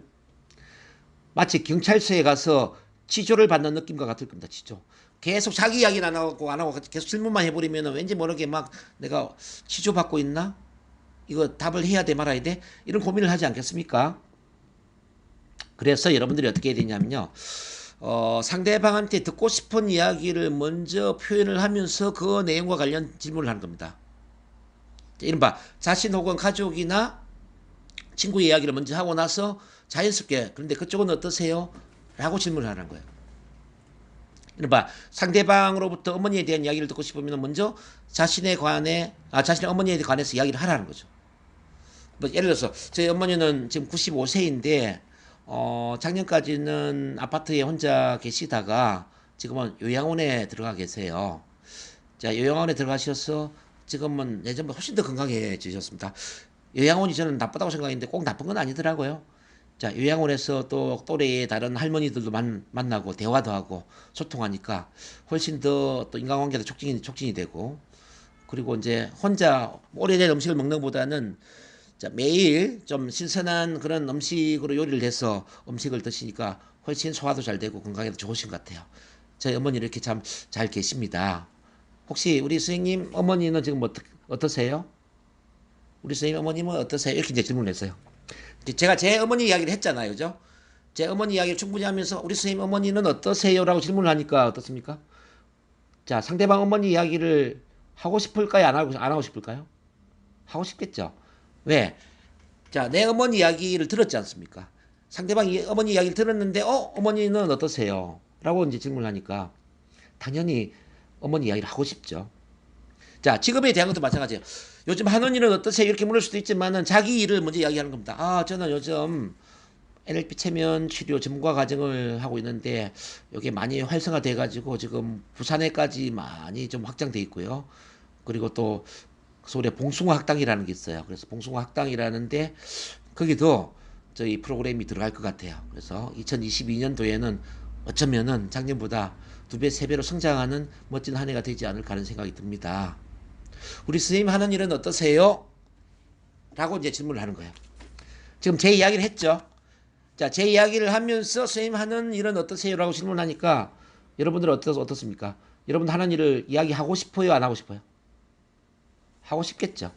마치 경찰서에 가서 치조를 받는 느낌과 같을 겁니다. 치조. 계속 자기 이야기는 안 하고 계속 질문만 해버리면 왠지 모르게 막 내가 치조 받고 있나? 이거 답을 해야 돼 말아야 돼? 이런 고민을 하지 않겠습니까? 그래서 여러분들이 어떻게 해야 되냐면요. 상대방한테 듣고 싶은 이야기를 먼저 표현을 하면서 그 내용과 관련 질문을 하는 겁니다. 이른바 자신 혹은 가족이나 친구의 이야기를 먼저 하고 나서 자연스럽게 그런데 그쪽은 어떠세요? 라고 질문을 하는 거예요. 봐, 상대방으로부터 어머니에 대한 이야기를 듣고 싶으면 먼저 자신의 어머니에 관해서 이야기를 하라는 거죠. 뭐 예를 들어서 저희 어머니는 지금 95세인데 작년까지는 아파트에 혼자 계시다가 지금은 요양원에 들어가 계세요. 자, 요양원에 들어가셔서 지금은 예전보다 훨씬 더 건강해지셨습니다. 요양원이 저는 나쁘다고 생각했는데 꼭 나쁜 건 아니더라고요. 자, 요양원에서 또 또래의 다른 할머니들도 만나고 대화도 하고 소통하니까 훨씬 더 또 인간관계도 촉진이 되고, 그리고 이제 혼자 오래된 음식을 먹는 것보다는 자, 매일 좀 신선한 그런 음식으로 요리를 해서 음식을 드시니까 훨씬 소화도 잘 되고 건강에도 좋으신 것 같아요. 저희 어머니 이렇게 참 잘 계십니다. 혹시 우리 선생님 어머니는 지금 어떠세요? 우리 선생님 어머님은 어떠세요? 이렇게 이제 질문을 했어요. 제가 제 어머니 이야기를 했잖아요. 그죠? 제 어머니 이야기를 충분히 하면서 우리 선생님 어머니는 어떠세요? 라고 질문을 하니까 어떻습니까? 자, 상대방 어머니 이야기를 하고 싶을까요? 안 하고 싶을까요? 하고 싶겠죠. 왜? 자, 내 어머니 이야기를 들었지 않습니까? 상대방이 어머니 이야기를 들었는데, 어머니는 어떠세요? 라고 이제 질문을 하니까, 당연히 어머니 이야기를 하고 싶죠. 자, 직업에 대한 것도 마찬가지예요. 요즘 하는 일은 어떠세요? 이렇게 물을 수도 있지만은, 자기 일을 먼저 이야기하는 겁니다. 아, 저는 요즘 NLP 체면 치료 전문가 과정을 하고 있는데, 이게 많이 활성화돼가지고, 지금 부산에까지 많이 좀 확장돼 있고요. 그리고 또, 서울에 봉숭아 학당이라는 게 있어요. 그래서 봉숭아 학당이라는데 거기도 저희 프로그램이 들어갈 것 같아요. 그래서 2022년도에는 어쩌면은 작년보다 2배, 3배로 성장하는 멋진 한 해가 되지 않을까 하는 생각이 듭니다. 우리 선생님 하는 일은 어떠세요? 라고 이제 질문을 하는 거예요. 지금 제 이야기를 했죠. 자, 제 이야기를 하면서 선생님 하는 일은 어떠세요? 라고 질문하니까 여러분들은 어떻습니까? 여러분 하는 일을 이야기하고 싶어요? 안 하고 싶어요? 하고 싶겠죠.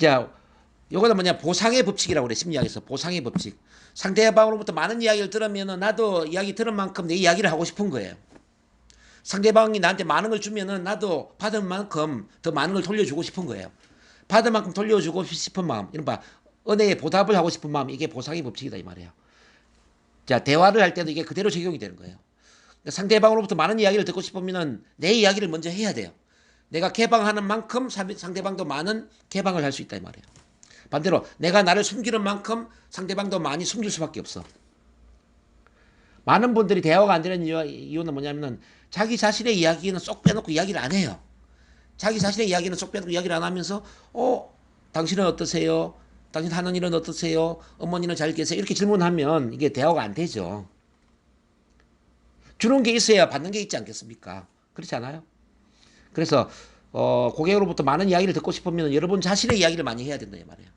자, 요거는 뭐냐, 보상의 법칙이라고 그래. 심리학에서 보상의 법칙. 상대방으로부터 많은 이야기를 들으면은 나도 이야기 들은 만큼 내 이야기를 하고 싶은 거예요. 상대방이 나한테 많은 걸 주면은 나도 받은 만큼 더 많은 걸 돌려주고 싶은 거예요. 받은 만큼 돌려주고 싶은 마음, 이른바 은혜에 보답을 하고 싶은 마음, 이게 보상의 법칙이다 이 말이에요. 자, 대화를 할 때도 이게 그대로 적용이 되는 거예요. 그러니까 상대방으로부터 많은 이야기를 듣고 싶으면은 내 이야기를 먼저 해야 돼요. 내가 개방하는 만큼 상대방도 많은 개방을 할 수 있다 이 말이에요. 반대로 내가 나를 숨기는 만큼 상대방도 많이 숨길 수밖에 없어. 많은 분들이 대화가 안 되는 이유는 뭐냐면은 자기 자신의 이야기는 쏙 빼놓고 이야기를 안 해요. 자기 자신의 이야기는 쏙 빼놓고 이야기를 안 하면서 당신은 어떠세요? 당신 하는 일은 어떠세요? 어머니는 잘 계세요? 이렇게 질문하면 이게 대화가 안 되죠. 주는 게 있어야 받는 게 있지 않겠습니까? 그렇지 않아요? 그래서 고객으로부터 많은 이야기를 듣고 싶으면 여러분 자신의 이야기를 많이 해야 된다 이 말이에요.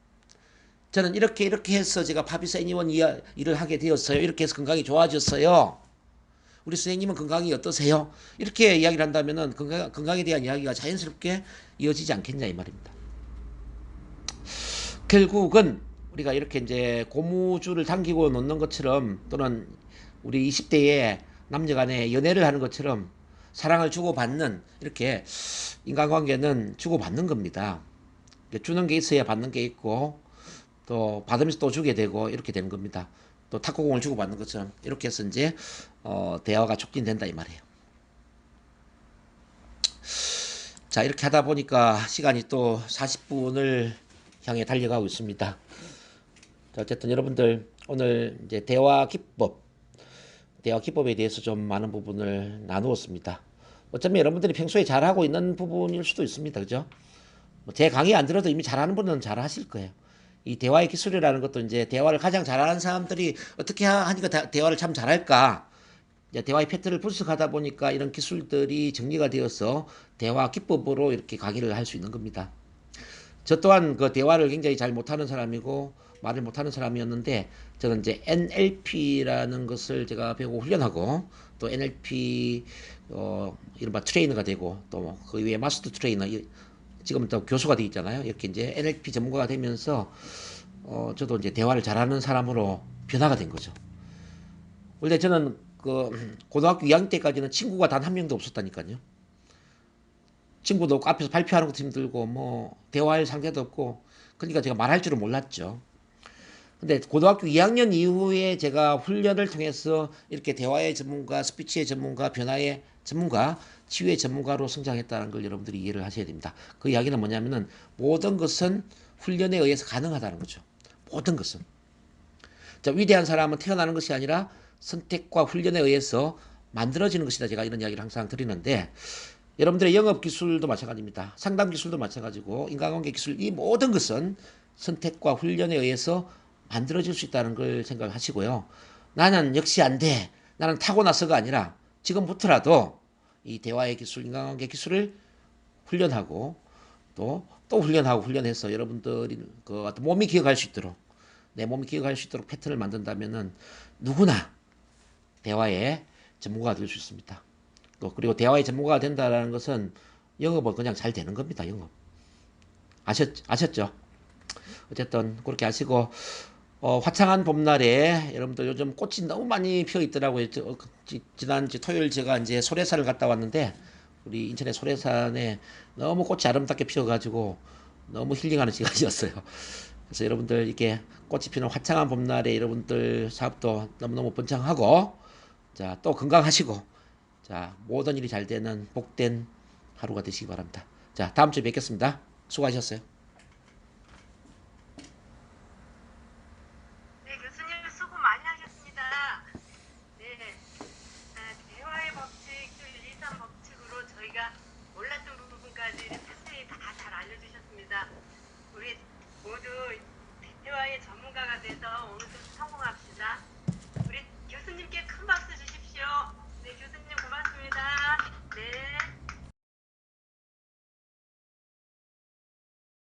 저는 이렇게 해서 제가 파비사 애니원 일을 하게 되었어요. 이렇게 해서 건강이 좋아졌어요. 우리 선생님은 건강이 어떠세요? 이렇게 이야기를 한다면은 건강에 대한 이야기가 자연스럽게 이어지지 않겠냐 이 말입니다. 결국은 우리가 이렇게 이제 고무줄을 당기고 놓는 것처럼, 또는 우리 20대에 남녀간에 연애를 하는 것처럼 사랑을 주고받는, 이렇게 인간관계는 주고받는 겁니다. 주는 게 있어야 받는 게 있고, 또 받으면서 또 주게 되고, 이렇게 되는 겁니다. 또 탁구공을 주고받는 것처럼 이렇게 해서 이제 대화가 촉진된다 이 말이에요. 자, 이렇게 하다 보니까 시간이 또 40분을 향해 달려가고 있습니다. 자, 어쨌든 여러분들 오늘 이제 대화 기법에 대해서 좀 많은 부분을 나누었습니다. 어쩌면 여러분들이 평소에 잘하고 있는 부분일 수도 있습니다. 그죠? 제 강의 안 들어도 이미 잘하는 분은 잘 하실 거예요. 이 대화의 기술이라는 것도 이제 대화를 가장 잘하는 사람들이 어떻게 하니까 대화를 참 잘할까? 이제 대화의 패턴을 분석하다 보니까 이런 기술들이 정리가 되어서 대화 기법으로 이렇게 강의를 할 수 있는 겁니다. 저 또한 그 대화를 굉장히 잘 못하는 사람이고 말을 못하는 사람이었는데, 저는 이제 NLP라는 것을 제가 배우고 훈련하고, 또 NLP 이른바 트레이너가 되고, 또 그 위에 마스터 트레이너, 지금은 또 교수가 되어 있잖아요. 이렇게 이제 NLP 전문가가 되면서 저도 이제 대화를 잘하는 사람으로 변화가 된 거죠. 원래 저는 그 고등학교 2학년 때까지는 친구가 단 한 명도 없었다니까요. 친구도 없고 앞에서 발표하는 것도 힘들고 뭐 대화할 상대도 없고, 그러니까 제가 말할 줄은 몰랐죠. 근데 고등학교 2학년 이후에 제가 훈련을 통해서 이렇게 대화의 전문가, 스피치의 전문가, 변화의 전문가, 치유의 전문가로 성장했다는 걸 여러분들이 이해를 하셔야 됩니다. 그 이야기는 뭐냐면은 모든 것은 훈련에 의해서 가능하다는 거죠. 모든 것은. 자, 위대한 사람은 태어나는 것이 아니라 선택과 훈련에 의해서 만들어지는 것이다. 제가 이런 이야기를 항상 드리는데 여러분들의 영업 기술도 마찬가지입니다. 상담 기술도 마찬가지고 인간관계 기술 이 모든 것은 선택과 훈련에 의해서 만들어질 수 있다는 걸 생각하시고요. 나는 역시 안 돼. 나는 타고나서가 아니라 지금부터라도 이 대화의 기술, 인간관계 기술을 훈련하고 또 훈련하고 훈련해서 여러분들이 그 어떤 몸이 기억할 수 있도록 내 몸이 기억할 수 있도록 패턴을 만든다면은 누구나 대화의 전문가가 될 수 있습니다. 또 그리고 대화의 전문가가 된다는 것은 영업은 그냥 잘 되는 겁니다. 영업. 아셨죠? 어쨌든 그렇게 하시고 화창한 봄날에 여러분들 요즘 꽃이 너무 많이 피어 있더라고요. 지난 토요일 제가 이제 소래산을 갔다 왔는데 우리 인천의 소래산에 너무 꽃이 아름답게 피어가지고 너무 힐링하는 시간이었어요. 그래서 여러분들 이렇게 꽃이 피는 화창한 봄날에 여러분들 사업도 너무너무 번창하고 자, 또 건강하시고 자, 모든 일이 잘 되는 복된 하루가 되시기 바랍니다. 자, 다음 주에 뵙겠습니다. 수고하셨어요. 네, 교수님 수고 많이 하셨습니다. 네, 대화의 법칙, 또 1, 2, 3 법칙으로 저희가 몰랐던 부분까지 자세히 다 잘 알려주셨습니다. 우리 모두 대화의 전문가가 돼서 오늘도 성공합시다.